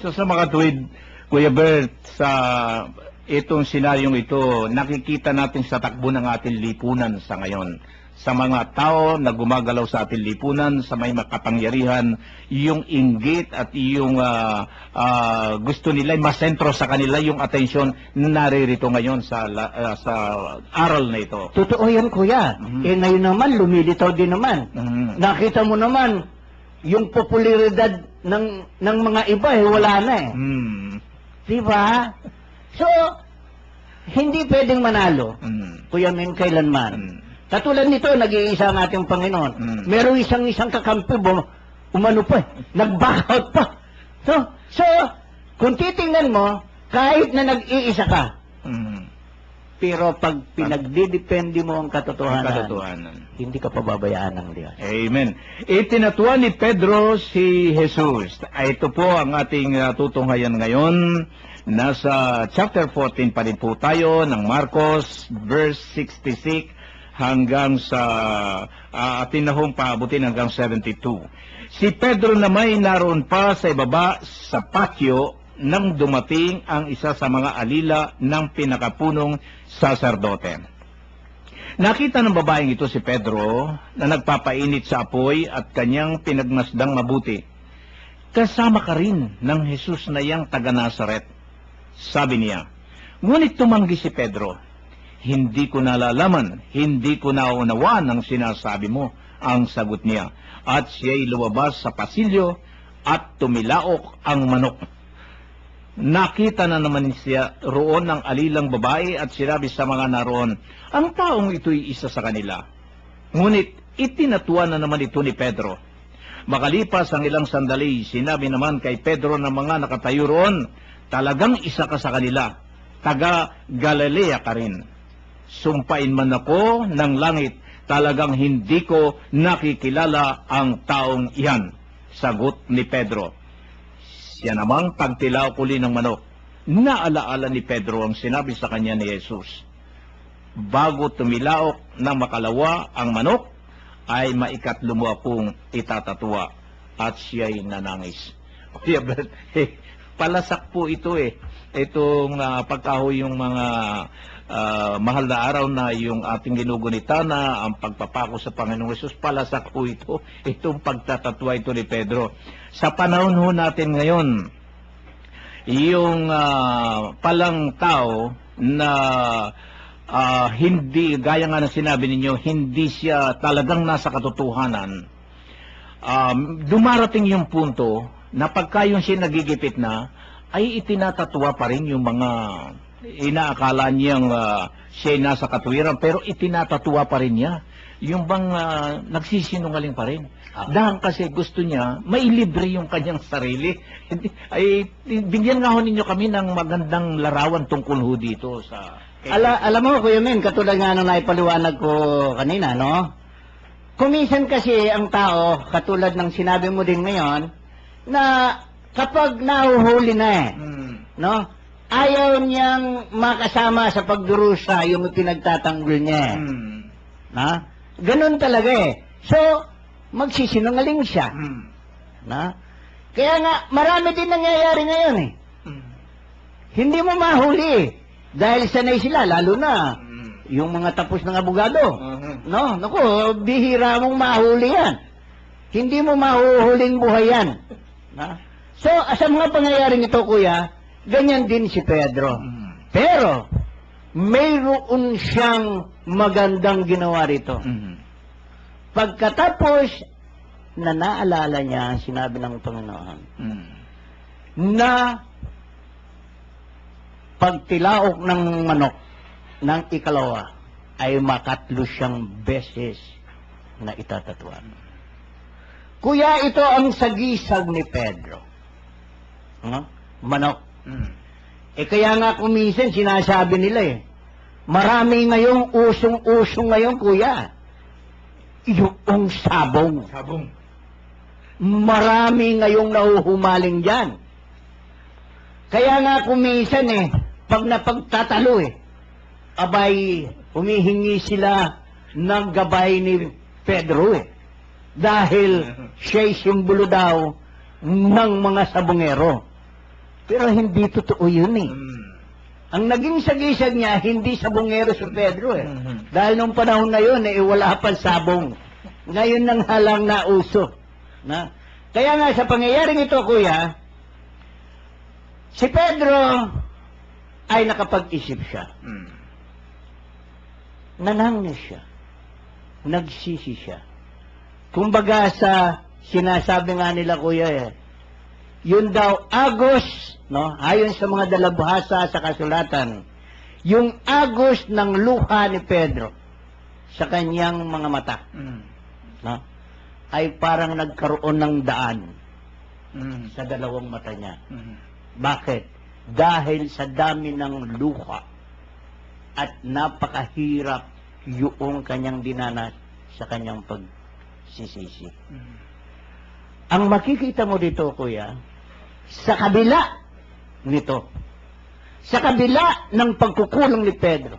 So sa mga tuwid, Kuya Bert, sa itong senaryong ito, nakikita natin sa takbo ng ating lipunan sa ngayon. Sa mga tao na gumagalaw sa ating lipunan, sa may makapangyarihan, yung inggit at yung gusto nila, masentro sa kanila yung atensyon naririto ngayon sa aral na ito. Totoo yan, Kuya. Ngayon naman, lumilitaw din naman. Nakita mo naman, yung popularidad ng mga iba, wala na eh. Diba? So, hindi pwedeng manalo, Kuya Men, kailanman. Katulad nito, nag-iisa ang ating Panginoon. Meron isang kakampi, umano pa, nag-back out pa. So, kung titingnan mo, kahit na nag-iisa ka, pero pag pinagdidepende mo ang katotohanan, hindi ka pababayaan ng Diyos. Amen. Itinatuan ni Pedro si Jesus. Ito po ang ating tutunghayan ngayon. Nasa chapter 14 pa rin po tayo ng Marcos, verse 66, hanggang sa atin na hong paabutin hanggang 72. Si Pedro na may naroon pa sa ibaba sa patio nang dumating ang isa sa mga alila ng pinakapunong saserdote. Nakita ng babaeng ito si Pedro na nagpapainit sa apoy at kanyang pinagmasdang mabuti. Kasama ka rin ng Jesus na yang taga Nazaret, sabi niya. Ngunit tumanggi si Pedro. Hindi ko nalalaman, hindi ko naunawaan ang sinasabi mo, ang sagot niya. At siya'y lumabas sa pasilyo at tumilaok ang manok. Nakita na naman siya roon ng alilang babae at sinabi sa mga naroon, ang taong ito'y isa sa kanila. Ngunit itinatuan na naman ito ni Pedro. Makalipas ang ilang sandali, sinabi naman kay Pedro ng mga nakatayo roon, talagang isa ka sa kanila, taga Galilea ka rin. Sumpain man ako ng langit, talagang hindi ko nakikilala ang taong iyan. Sagot ni Pedro. Siya namang pagtilaok uli ng manok. Naalaala ni Pedro ang sinabi sa kanya ni Jesus. Bago tumilaok ng makalawa ang manok, ay maikatlo mo akong itatatwa. At siya'y nanangis. Palasak po ito eh. Itong pagkahoy yung mga mahal na araw na yung ating ginugunita na ang pagpapako sa Panginoong Hesus, palasak po ito, itong pagtatatwa ito ni Pedro. Sa panahon ho natin ngayon, yung palang tao na hindi, gaya nga na sinabi ninyo, hindi siya talagang nasa katotohanan, dumarating yung punto na pagka yung siya nagigipit na, ay itinatatwa pa rin yung mga inaakala niyang siya nasa katuwiran, pero itinatatwa pa rin niya. Yung bang nagsisinungaling pa rin. Dahil kasi gusto niya, mailibre yung kanyang sarili. Ay, bigyan nga ho ninyo kami ng magandang larawan tungkol ho dito sa... Alam mo, Kuya Men, katulad nga nung naipaliwanag ko kanina, no? Kuminsan kasi ang tao, katulad ng sinabi mo din ngayon, na kapag nahuhuli na no? Ayaw niyang makasama sa pagdurusa yung pinagtatanggol niya. Na? Ganun talaga eh. So, magsisinungaling siya. Na? Kaya nga, marami din nangyayari ngayon eh. Hindi mo mahuli. Dahil sanay sila, lalo na yung mga tapos ng abogado. No? Naku, bihira mong mahuli yan. Hindi mo mahuhuling buhay yan. Na? So, sa mga pangyayaring ito, Kuya, ganyan din si Pedro. Pero, mayroon siyang magandang ginawa rito. Pagkatapos na naalala niya ang sinabi ng Panginoon, na pagtilaok ng manok ng ikalawa ay makatlo siyang beses na itatatuan. Kuya, ito ang sagisag ni Pedro. Manok. Kaya nga kuminsan sinasabi nila eh, marami ngayong usong-usong ngayon, Kuya, yung sabong. Marami ngayong nahuhumaling dyan. Kaya nga kuminsan eh, pag napagtatalo eh, abay, humihingi sila ng gabay ni Pedro eh. Dahil siya'y simbolo daw ng mga sabongero. Pero hindi totoo yun eh. Mm. Ang naging sagisag niya, hindi sabongero si Pedro eh. Mhm. Dahil nung panahon na yun, wala pang sabong. Ngayon nang halang na uso. Na? Kaya nga sa pangyayaring ito, kuya, si Pedro ay nakapag-isip siya. Mm. Nanangis siya. Nagsisi siya. Kumbaga sa sinasabi nga nila, kuya eh, yun daw agos, no? Ayon sa mga dalabhasa sa kasulatan, yung agos ng luha ni Pedro sa kanyang mga mata, Mm. no? Ay parang nagkaroon ng daan Mm. sa dalawang mata niya. Mm. Bakit? Dahil sa dami ng luha at napakahirap yung kanyang dinanas sa kanyang pagsisisi. Mm. Ang makikita mo dito, kuya, sa kabila nito, sa kabila ng pagkukulong ni Pedro,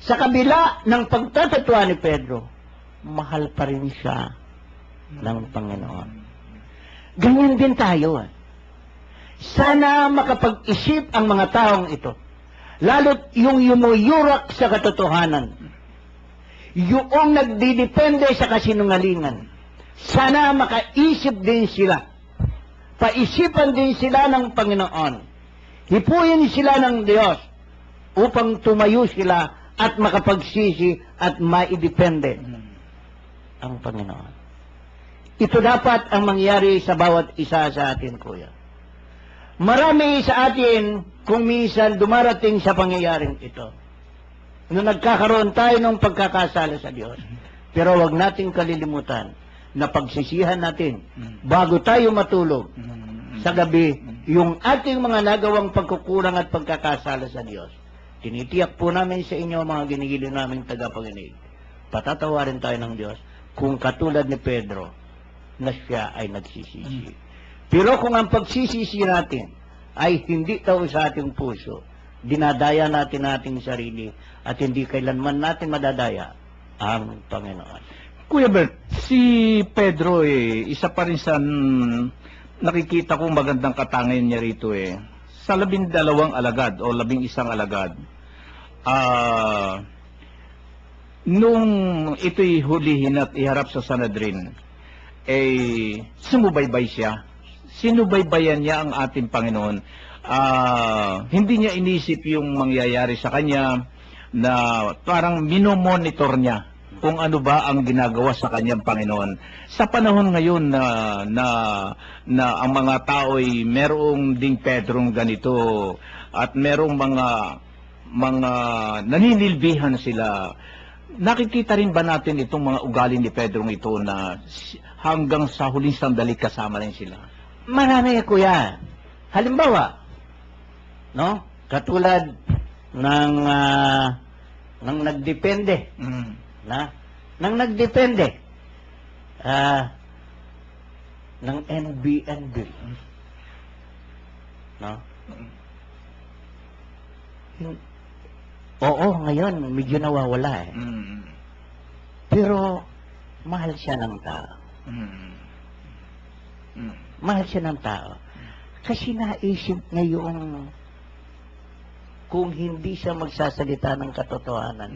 sa kabila ng pagtatatwa ni Pedro, mahal pa rin siya ng Panginoon. Ganyan din tayo. Sana makapag-isip ang mga taong ito, lalo't yung yumuyurak sa katotohanan, yung nagdidepende sa kasinungalingan, sana makaisip din sila. Paisipan din sila ng Panginoon. Hipuin sila ng Diyos upang tumayo sila at makapagsisi at maidepende ang Panginoon. Ito dapat ang mangyari sa bawat isa sa atin, kuya. Marami sa atin kung minsan dumarating sa pangyayaring ito. Nung nagkakaroon tayo ng pagkakasala sa Diyos, pero wag nating kalilimutan na pagsisihan natin bago tayo matulog sa gabi yung ating mga nagawang pagkukulang at pagkakasala sa Diyos. Tinitiyak po namin sa inyo, mga ginigiliw naming tagapaginig, patatawarin tayo ng Diyos kung katulad ni Pedro na siya ay nagsisisi. Pero kung ang pagsisisi natin ay hindi daw sa ating puso, dinadaya natin ating sarili at hindi kailanman natin madadaya ang Panginoon. Kuya Bert, si Pedro isa pa rin sa nakikita kong magandang katangian niya rito Sa 12 alagad o 11 alagad, nung ito'y hulihin at iharap sa Sanhedrin, sumubaybay siya. Sinubaybayan niya ang ating Panginoon. Hindi niya inisip yung mangyayari sa kanya, na parang minomonitor niya kung ano ba ang ginagawa sa kanyang Panginoon. Sa panahon ngayon na ang mga tao ay merong ding Pedrong ganito at merong mga naninilbihan sila, nakikita rin ba natin itong mga ugali ni Pedrong ito na hanggang sa huling sandali kasama rin sila? Marami, kuya. Halimbawa, no? Katulad ng nagdepende. Nang nagdepende ng NBNB. No? Oo, ngayon medyo nawawala Pero mahal siya ng tao. Mahal siya ng tao. Kasi naisip ngayong kung hindi siya magsasalita ng katotohanan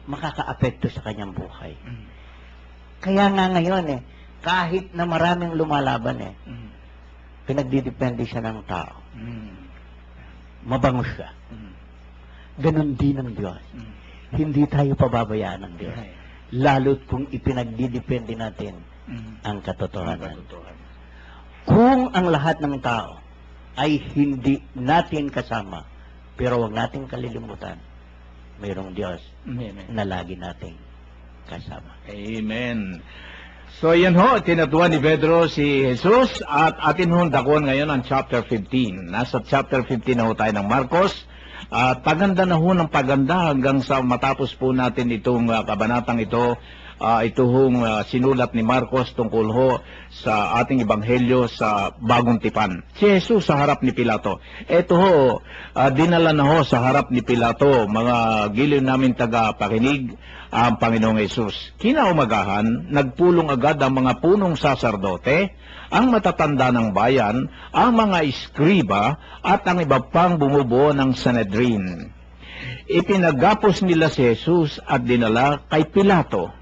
makaka-apekto sa kanyang buhay. Kaya nga ngayon kahit na maraming lumalaban pinagdidepende siya ng tao. Mabango siya. Ganon din ang Diyos. Hindi tayo pababayaan ng Diyos. Lalo't kung ipinagdidepende natin ang katotohanan. Kung ang lahat ng tao ay hindi natin kasama, pero huwag natin kalilimutan, mayroong Diyos na lagi nating kasama. Amen. So yan ho, tinatuwa ni Pedro si Jesus at atin ho dakuan ngayon ang chapter 15. Nasa chapter 15 na ho tayo ng Marcos. Paganda na ho ng paganda hanggang sa matapos po natin itong kabanatang ito. Ito hong sinulat ni Marcos tungkol ho sa ating ebanghelyo sa Bagong Tipan. Si Jesus sa harap ni Pilato. Ito ho, dinala na ho sa harap ni Pilato, mga giliw namin taga-pakinig, ang Panginoong Jesus. Kinaumagahan, nagpulong agad ang mga punong saserdote ang matatanda ng bayan, ang mga iskriba at ang iba pang bumubuo ng Sanhedrin. Ipinagapos nila si Jesus at dinala kay Pilato.